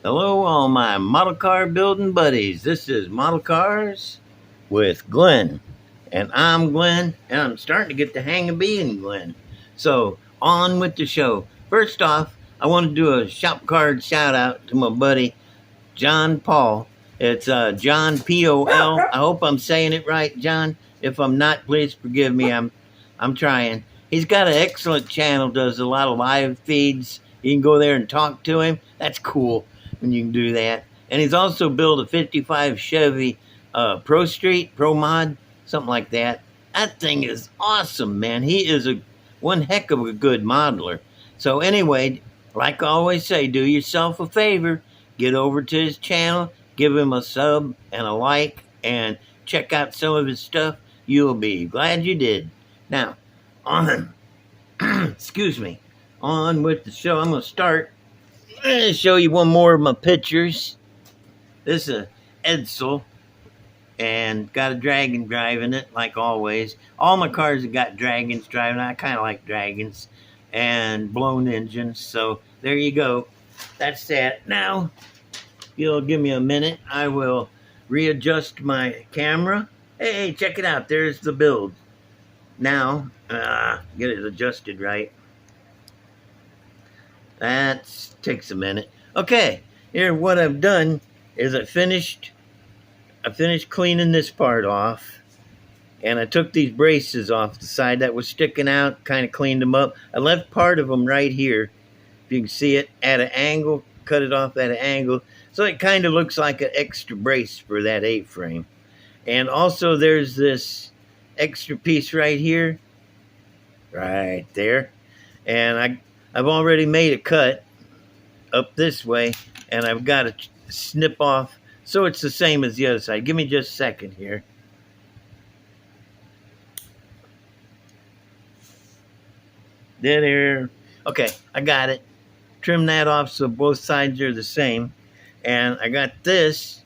Hello, all my model car building buddies. This is Model Cars with Glenn. And I'm Glenn, and I'm starting to get the hang of being Glenn. So, on with the show. First off, I want to do a shop card shout out to my buddy, John Paul. It's John P-O-L. I hope I'm saying it right, John. If I'm not, please forgive me. I'm trying. He's got an excellent channel, does a lot of live feeds. You can go there and talk to him. That's cool when you can do that. And he's also built a 55 Chevy Pro Street, Pro Mod, something like that. That thing is awesome, man. He is one heck of a good modeler. So anyway, like I always say, do yourself a favor. Get over to his channel, give him a sub and a like, and check out some of his stuff. You'll be glad you did. Now, on, excuse me, on with the show. I'm going to start. I'm going to show you one more of my pictures. This is a Edsel, and got a dragon driving it, like always. All my cars have got dragons driving. I kind of like dragons and blown engines. So there you go. That's that. Now, if you'll give me a minute, I will readjust my camera. Hey, check it out. There's the build. Now, get it adjusted right. That takes a minute. Okay, here what I've done is I finished cleaning this part off, and I took these braces off the side that was sticking out, kind of cleaned them up. I left part of them right here. If you can see it at an angle, cut it off at an angle. So it kind of looks like an extra brace for that A-frame. And also there's this extra piece right here. Right there. And I've already made a cut up this way. And I've got to snip off. So it's the same as the other side. Give me just a second here. There. Okay, I got it. Trim that off so both sides are the same. And I got this.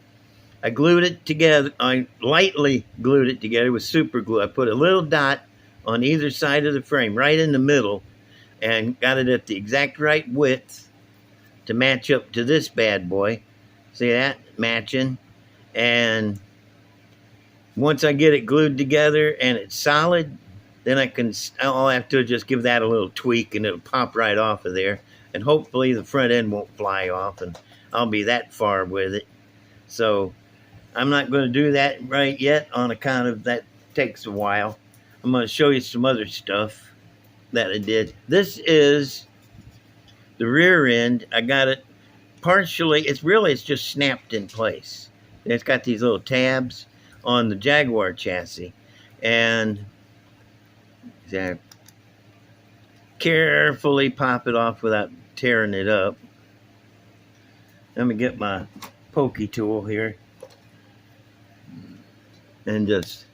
I glued it together. I lightly glued it together with super glue. I put a little dot on either side of the frame, right in the middle, and got it at the exact right width to match up to this bad boy. See that? Matching. And once I get it glued together and it's solid, then I'll have to just give that a little tweak and it'll pop right off of there. And hopefully the front end won't fly off and I'll be that far with it. So I'm not going to do that right yet on account of that takes a while. I'm going to show you some other stuff that I did. This is the rear end. I got it partially. It's just snapped in place. It's got these little tabs on the Jaguar chassis. And carefully pop it off without tearing it up. Let me get my pokey tool here and just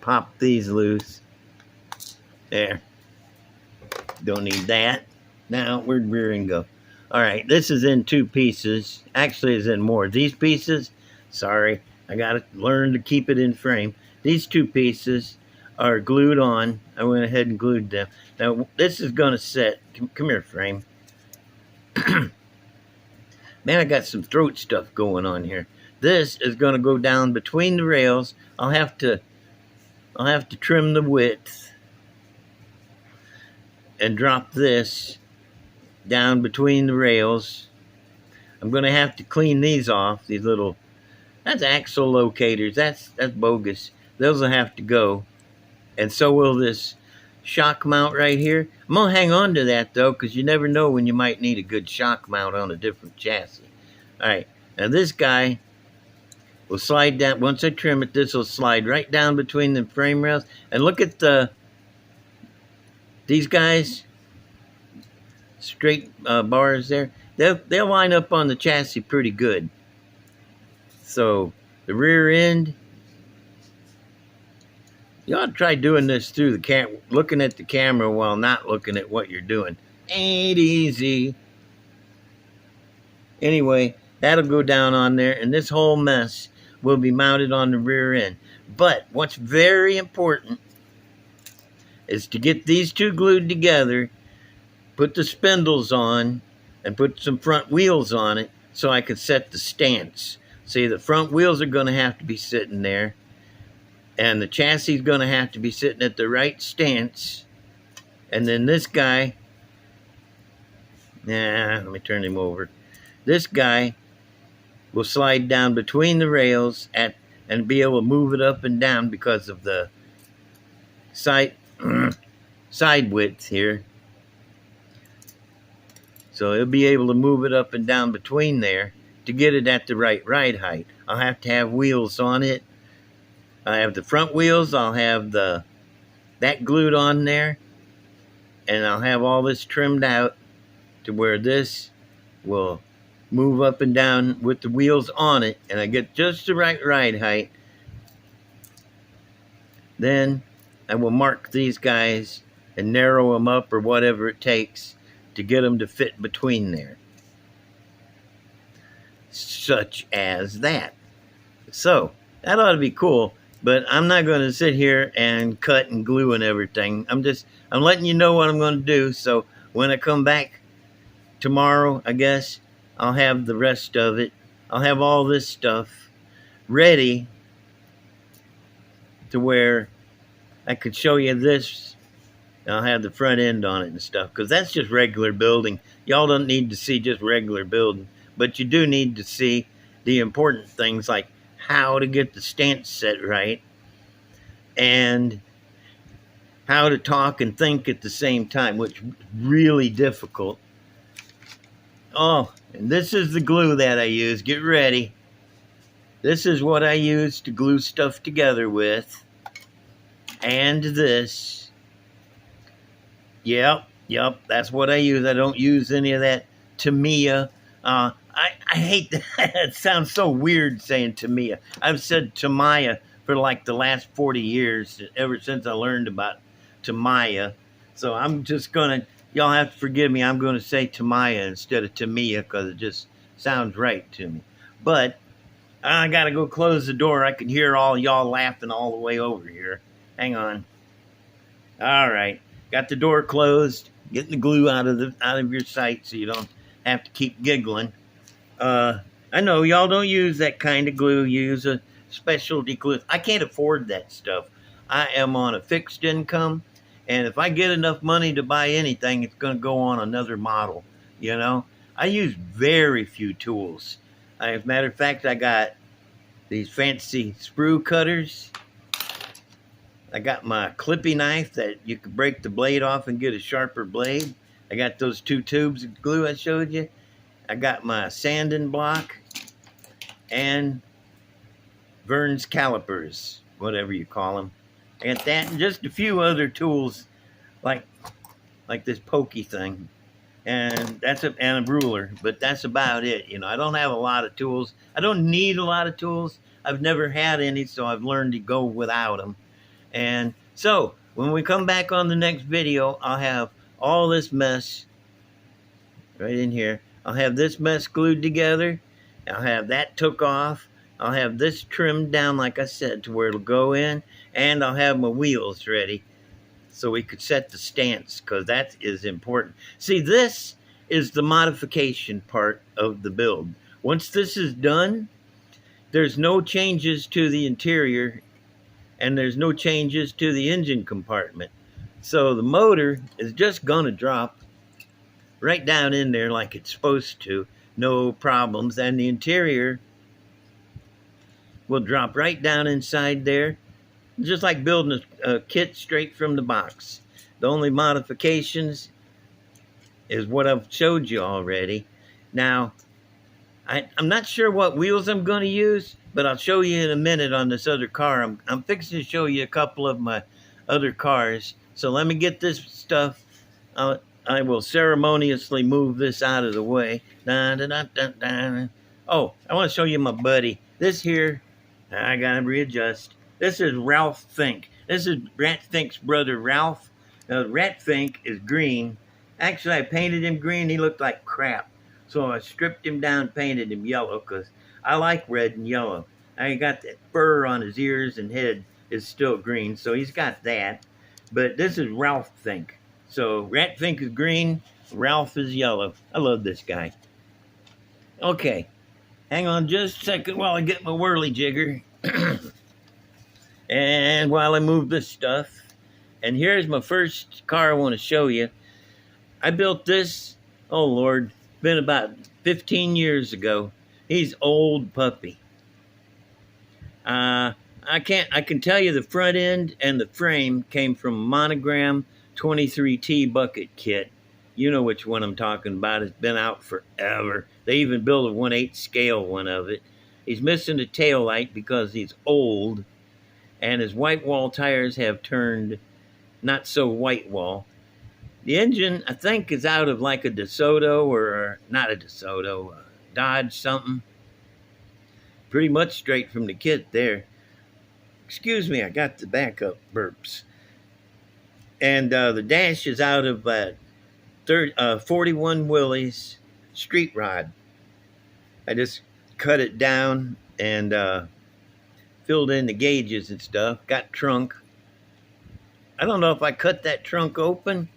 pop these loose. There. Don't need that. Now, where'd rear end go? All right, this is in two pieces. Actually, it's in more. These pieces, sorry, I got to learn to keep it in frame. These two pieces are glued on. I went ahead and glued them. Now, this is going to set. Come here, frame. Man, I got some throat stuff going on here. This is going to go down between the rails. I'll have to trim the width and drop this down between the rails. I'm going to have to clean these off. These little, that's axle locators. That's bogus. Those will have to go. And so will this shock mount right here. I'm going to hang on to that, though, because you never know when you might need a good shock mount on a different chassis. All right. Now, this guy will slide down. Once I trim it, this will slide right down between the frame rails. And look at these guys, straight bars there. They'll line up on the chassis pretty good. So, the rear end, you ought to try doing this through the looking at the camera while not looking at what you're doing. Ain't easy. Anyway, that'll go down on there, and this whole mess will be mounted on the rear end. But what's very important is to get these two glued together, put the spindles on, and put some front wheels on it so I could set the stance. See, the front wheels are going to have to be sitting there, and the chassis is going to have to be sitting at the right stance. And then this guy, let me turn him over. This guy will slide down between the rails and be able to move it up and down because of the side width here. So it'll be able to move it up and down between there to get it at the right ride height. I'll have to have wheels on it. I have the front wheels. I'll have that glued on there, and I'll have all this trimmed out to where this will move up and down with the wheels on it, and I get just the right ride height. Then I will mark these guys and narrow them up or whatever it takes to get them to fit between there. Such as that. So that ought to be cool, but I'm not going to sit here and cut and glue and everything. I'm letting you know what I'm going to do. So when I come back tomorrow, I guess, I'll have the rest of it. I'll have all this stuff ready to where I could show you this. I'll have the front end on it and stuff, because that's just regular building. Y'all don't need to see just regular building, but you do need to see the important things like how to get the stance set right and how to talk and think at the same time, which is really difficult. Oh, and this is the glue that I use. Get ready. This is what I use to glue stuff together with. And this. Yep, that's what I use. I don't use any of that Tamiya. I hate that. It sounds so weird saying Tamiya. I've said Tamiya for like the last 40 years, ever since I learned about Tamiya. So I'm just going to, y'all have to forgive me. I'm going to say Tamiya instead of Tamiya because it just sounds right to me. But I got to go close the door. I can hear all y'all laughing all the way over here. Hang on. All right. Got the door closed. Getting the glue out of your sight so you don't have to keep giggling. I know y'all don't use that kind of glue. You use a specialty glue. I can't afford that stuff. I am on a fixed income, and if I get enough money to buy anything, it's going to go on another model. You know, I use very few tools. As a matter of fact, I got these fancy sprue cutters. I got my clippy knife that you can break the blade off and get a sharper blade. I got those 2 tubes of glue I showed you. I got my sanding block and Vern's calipers, whatever you call them. I got that and just a few other tools like this pokey thing. And and a ruler, but that's about it. You know, I don't have a lot of tools. I don't need a lot of tools. I've never had any, so I've learned to go without them. And so when we come back on the next video, I'll have all this mess right in here. I'll have this mess glued together. I'll have that took off. I'll have this trimmed down, like I said, to where it'll go in. And I'll have my wheels ready so we could set the stance, because that is important. See, this is the modification part of the build. Once this is done, there's no changes to the interior and there's no changes to the engine compartment. So the motor is just going to drop right down in there like it's supposed to. No problems. And the interior will drop right down inside there. Just like building a kit straight from the box. The only modifications is what I've showed you already. Now, I'm not sure what wheels I'm going to use, but I'll show you in a minute on this other car. I'm fixing to show you a couple of my other cars. So let me get this stuff. I will ceremoniously move this out of the way. Dun, dun, dun, dun, dun. Oh, I want to show you my buddy. This here, I got to readjust. This is Ralph Fink. This is Rat Fink's brother, Ralph. Now, Rat Fink is green. Actually, I painted him green. He looked like crap. So I stripped him down and painted him yellow because I like red and yellow. I got that fur on his ears and head is still green, so he's got that. But this is Ralph Fink. So Rat Fink is green, Ralph is yellow. I love this guy. Okay, hang on just a second while I get my whirly jigger. And while I move this stuff. And here's my first car I want to show you. I built this, oh Lord, been about 15 years ago. He's old puppy. I can tell you the front end and the frame came from Monogram 23T bucket kit. You know which one I'm talking about. It's been out forever. They even built a 1/8 scale one of it. He's missing a tail light because he's old, and his white wall tires have turned not so white wall. The engine, I think, is out of like a DeSoto or not a DeSoto, Dodge something. Pretty much straight from the kit there. Excuse me, I got the backup burps. And the dash is out of 41 Willys street rod. I just cut it down and filled in the gauges and stuff. Got trunk. I don't know if I cut that trunk open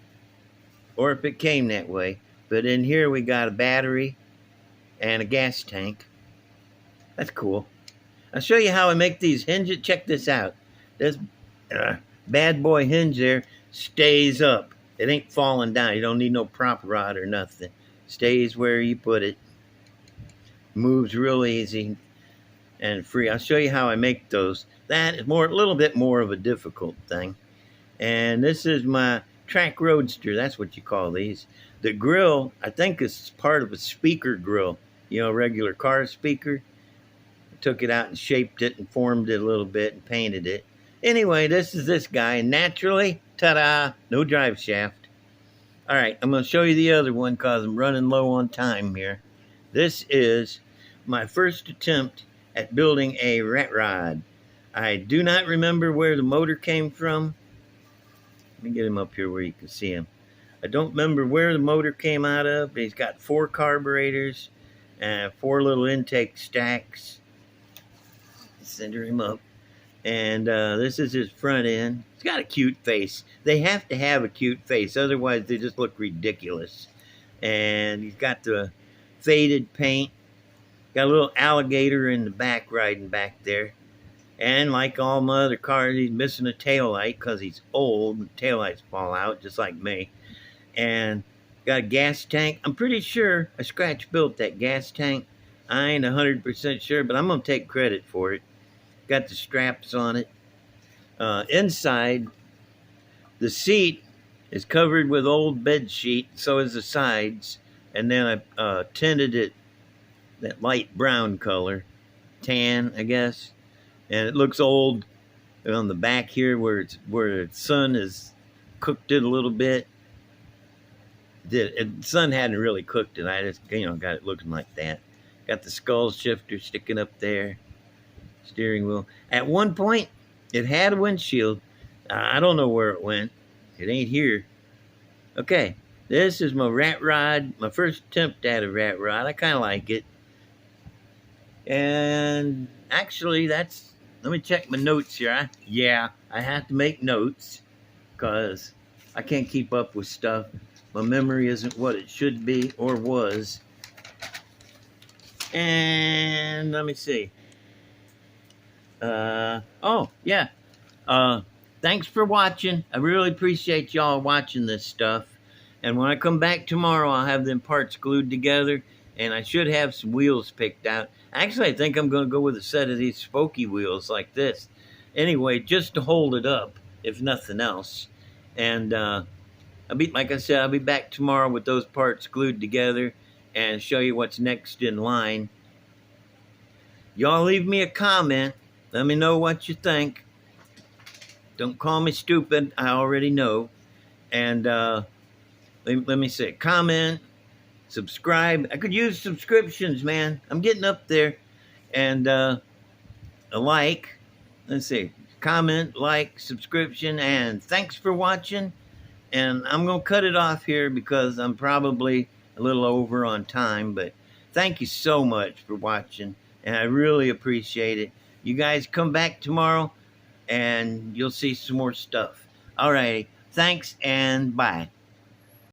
or if it came that way. But in here we got a battery and a gas tank. That's cool. I'll show you how I make these hinges. Check this out. This bad boy hinge there stays up. It ain't falling down. You don't need no prop rod or nothing. Stays where you put it. Moves real easy and free. I'll show you how I make those. That is a little bit more of a difficult thing. And this is my track roadster. That's what you call these. The grill, I think, is part of a speaker grill. You know, regular car speaker. I took it out and shaped it and formed it a little bit and painted it. Anyway, this is this guy. And naturally, ta-da, no drive shaft. All right, I'm going to show you the other one because I'm running low on time here. This is my first attempt at building a rat rod. I do not remember where the motor came from. Let me get him up here where you can see him. I don't remember where the motor came out of, but he's got 4 carburetors and 4 little intake stacks. Center him up. And this is his front end. He's got a cute face. They have to have a cute face, otherwise they just look ridiculous. And he's got the faded paint. Got a little alligator in the back riding back there. And like all my other cars, he's missing a taillight because he's old. And taillights fall out, just like me. And got a gas tank. I'm pretty sure I scratch built that gas tank. I ain't 100% sure, but I'm going to take credit for it. Got the straps on it. Inside, the seat is covered with old bed sheet. So is the sides. And then I tinted it that light brown color. Tan, I guess. And it looks old on the back here where the sun has cooked it a little bit. The sun hadn't really cooked it. I just, got it looking like that. Got the skull shifter sticking up there. Steering wheel. At one point, it had a windshield. I don't know where it went. It ain't here. Okay, this is my rat rod. My first attempt at a rat rod. I kind of like it. And actually, let me check my notes here. I have to make notes because I can't keep up with stuff. My memory isn't what it should be or was. And let me see. Thanks for watching. I really appreciate y'all watching this stuff. And when I come back tomorrow, I'll have them parts glued together. And I should have some wheels picked out. Actually, I think I'm going to go with a set of these spokey wheels like this. Anyway, just to hold it up, if nothing else. And like I said, I'll be back tomorrow with those parts glued together and show you what's next in line. Y'all leave me a comment. Let me know what you think. Don't call me stupid. I already know. And let me say, comment, subscribe. I could use subscriptions, man. I'm getting up there. And a like. Let's see. Comment, like, subscription, and thanks for watching. And I'm going to cut it off here because I'm probably a little over on time. But thank you so much for watching. And I really appreciate it. You guys come back tomorrow and you'll see some more stuff. All righty. Thanks and bye.